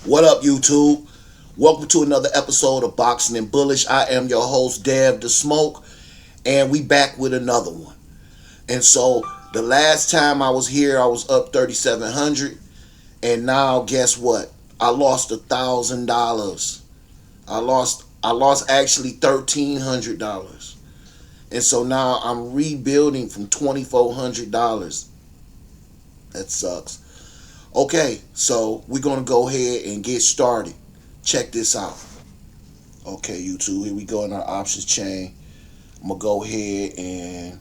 What up, YouTube? Welcome to another episode of Boxing and Bullish. I am your host, Dev the Smoke, and we back with another one. And so the last time I was here, I was up 3,700, and now guess what? I lost $1,000. I lost actually $1,300, and so now I'm rebuilding from $2,400. That sucks. Okay, so we're gonna go ahead and get started. Check this out. Okay, YouTube, here we go in our options chain. I'm gonna go ahead and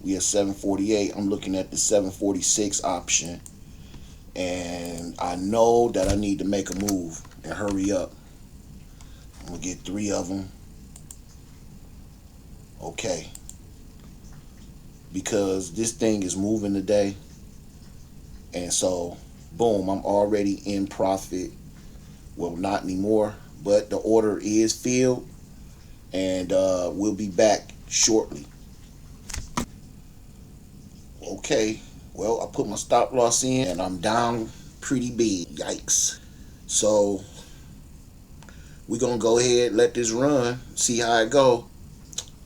we at 748. I'm looking at the 746 option, and I know that I need to make a move and hurry up. I'm gonna get 3 of them. Okay, because this thing is moving today, and so boom, I'm already in profit. Well, not anymore, but the order is filled, and we'll be back shortly. Okay, well, I put my stop loss in, and I'm down pretty big. Yikes. So we're gonna go ahead, let this run, see how it go.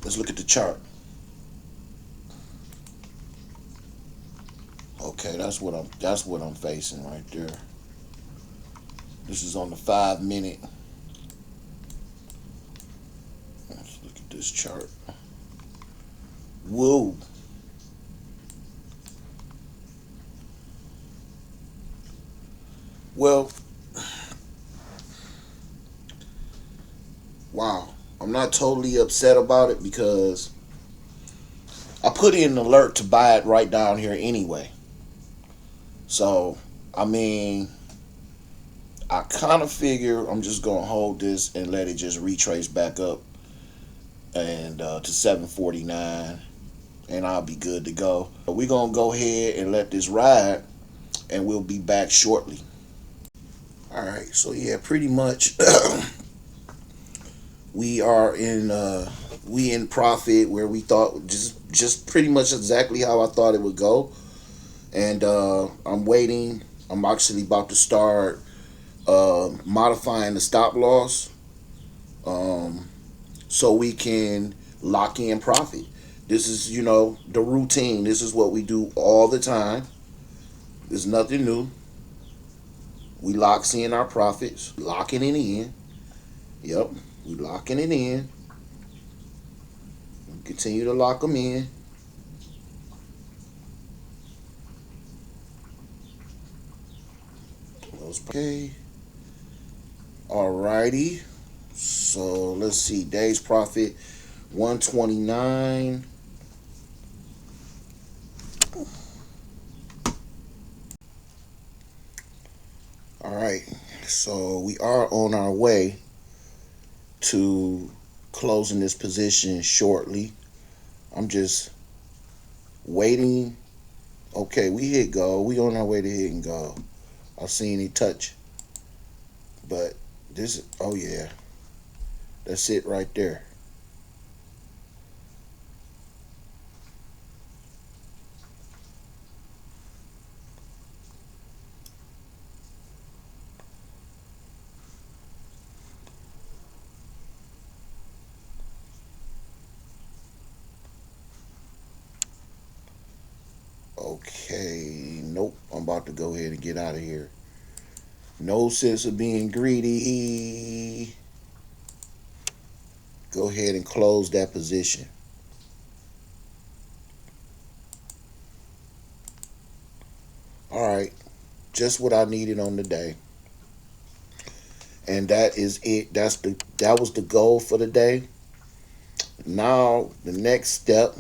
Let's look at the chart. Okay, that's what I'm facing right there. This is on the 5-minute. Let's look at this chart. Whoa. Well, wow. I'm not totally upset about it because I put in an alert to buy it right down here anyway. So, I mean, I kind of figure I'm just going to hold this and let it just retrace back up and to 749, and I'll be good to go. But we're going to go ahead and let this ride, and we'll be back shortly. All right, so yeah, pretty much we are in profit where we thought, just pretty much exactly how I thought it would go. And I'm waiting. I'm actually about to start modifying the stop loss so we can lock in profit. This is, the routine. This is what we do all the time. There's nothing new. We locks in our profits, locking it in. Yep, we locking it in. We continue to lock them in. Okay. Alrighty. So let's see. Day's profit 129. Alright. So we are on our way to closing this position shortly. I'm just waiting. Okay, we hit go. We on our way to hitting go. I seen it touch, but this, oh yeah, that's it right there. Okay, nope, I'm about to go ahead and get out of here. No sense of being greedy. Go ahead and close that position. Alright, just what I needed on the day. And that is it. That was the goal for the day. Now the next step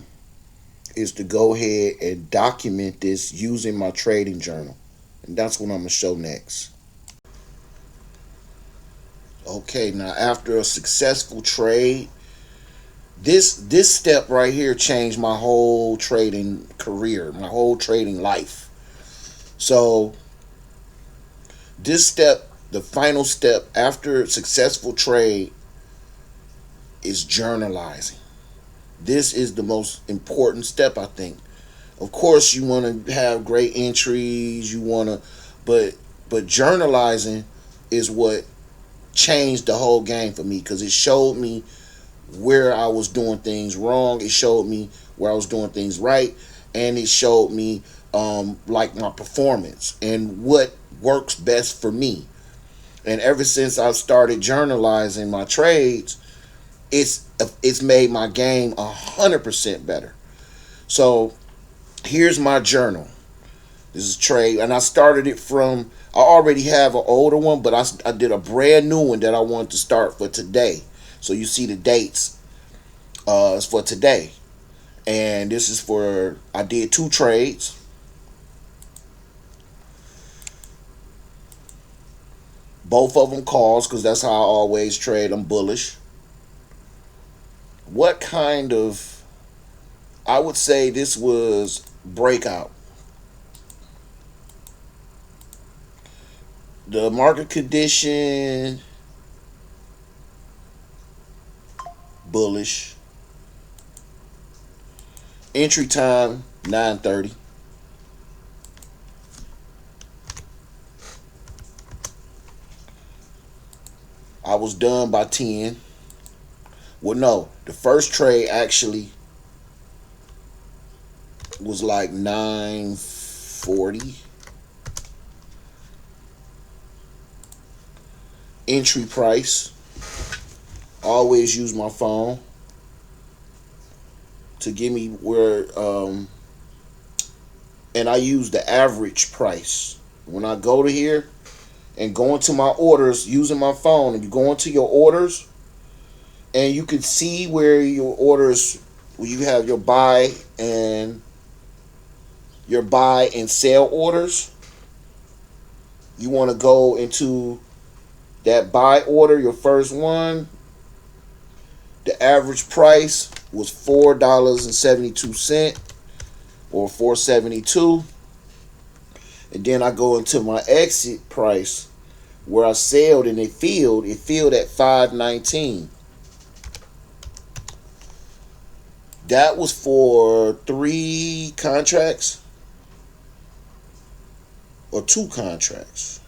is to go ahead and document this using my trading journal. And that's what I'm going to show next. Okay, now after a successful trade, this step right here changed my whole trading career, my whole trading life. So this step, the final step after a successful trade, is journalizing. This is the most important step, I think. Of course, you want to have great entries. You want to, but journalizing is what changed the whole game for me, because it showed me where I was doing things wrong. It showed me where I was doing things right, and it showed me like my performance and what works best for me. And ever since I started journalizing my trades, it's made my game 100% better. So here's my journal. This is trade, and I started it from. I already have an older one, but I did a brand new one that I wanted to start for today. So you see the dates. It's for today, and this is for. I did 2 trades. Both of them calls, because that's how I always trade. I'm bullish. What kind of? I would say this was breakout. The market condition, bullish. Entry time 9:30. I was done by 10. Well, no, the first trade actually was like 9:40. Entry price. Always use my phone to give me where, and I use the average price. When I go to here and go into my orders using my phone, and you go into your orders, and you can see where your orders, where you have your buy and sell orders. You want to go into that buy order, your first one. The average price was $4.72 or $4.72. And then I go into my exit price where I sold, and it filled at $5.19. That was for 3 contracts or 2 contracts.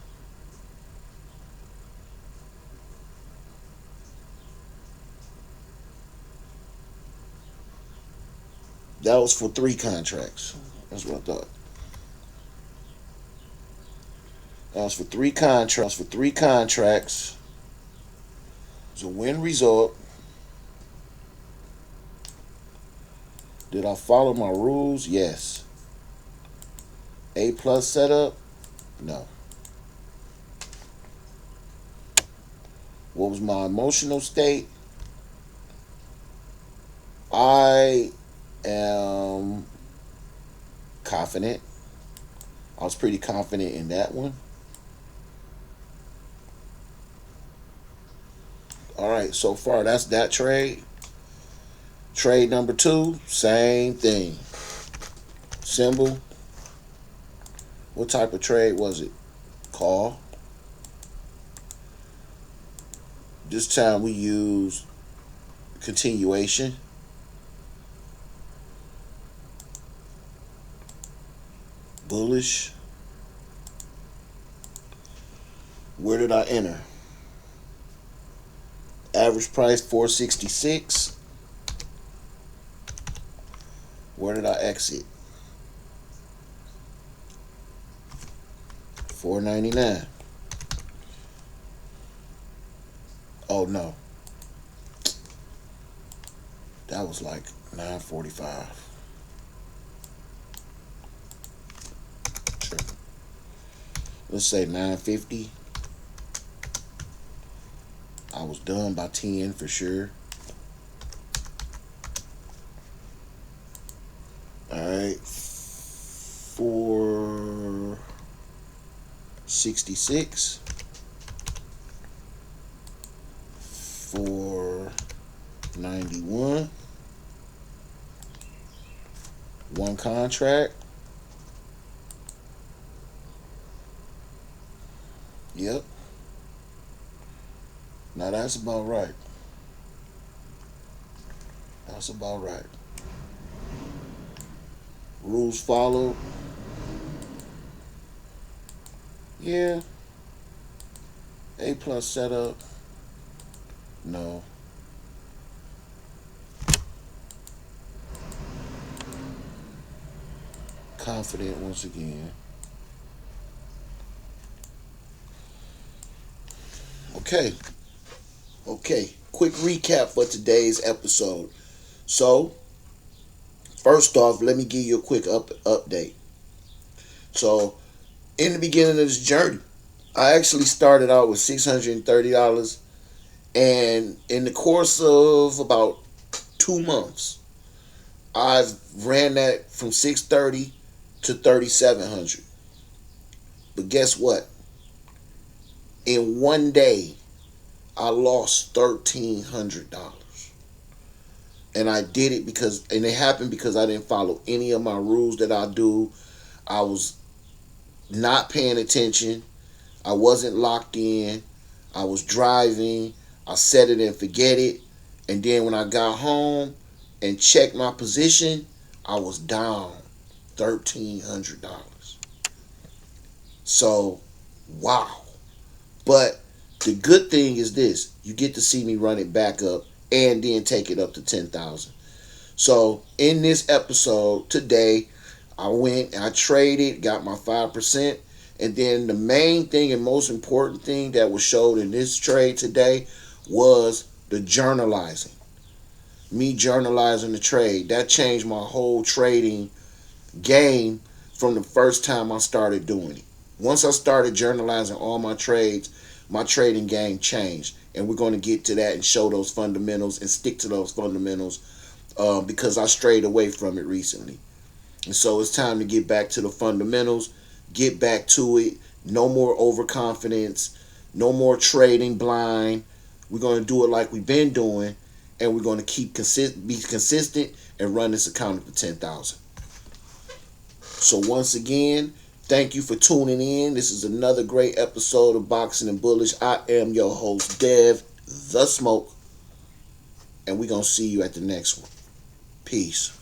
That was for 3 contracts. That's what I thought. That was for 3 contracts. It's a win result. Did I follow my rules? Yes. A plus setup? No. What was my emotional state? I am confident. I was pretty confident in that one. All right, so far that's that trade. Trade number 2, same thing. Symbol. What type of trade was it? Call. This time we use continuation. Bullish. Where did I enter? Average price 466. Where did I exit? 499. Oh no. That was like 945. Sure. Let's say 950. I was done by 10 for sure. Alright. 466. 491. 1 contract. Yep. Now that's about right. That's about right. Rules followed. Yeah. A plus setup. No. Confident once again. Okay. Okay. Quick recap for today's episode. So, first off, let me give you a quick update. So, in the beginning of this journey, I actually started out with $630, and in the course of about 2 months, I've ran that from 630 to 3,700. But guess what? In one day, I lost $1,300. And I did it and it happened because I didn't follow any of my rules that I do. I was not paying attention. I wasn't locked in. I was driving. I set it and forget it. And then when I got home and checked my position, I was down $1,300. So, wow. But the good thing is this: you get to see me run it back up and then take it up to 10,000. So, in this episode today, I went and I traded, got my 5%. And then the main thing and most important thing that was showed in this trade today was the journalizing. Me journalizing the trade. That changed my whole trading game from the first time I started doing it. Once I started journalizing all my trades, my trading game changed. And we're going to get to that and show those fundamentals and stick to those fundamentals because I strayed away from it recently. And so it's time to get back to the fundamentals, get back to it. No more overconfidence, no more trading blind. We're going to do it like we've been doing, and we're going to be consistent and run this account up to 10,000. So once again, thank you for tuning in. This is another great episode of Boxing and Bullish. I am your host, Dev the Smoke, and we're going to see you at the next one. Peace.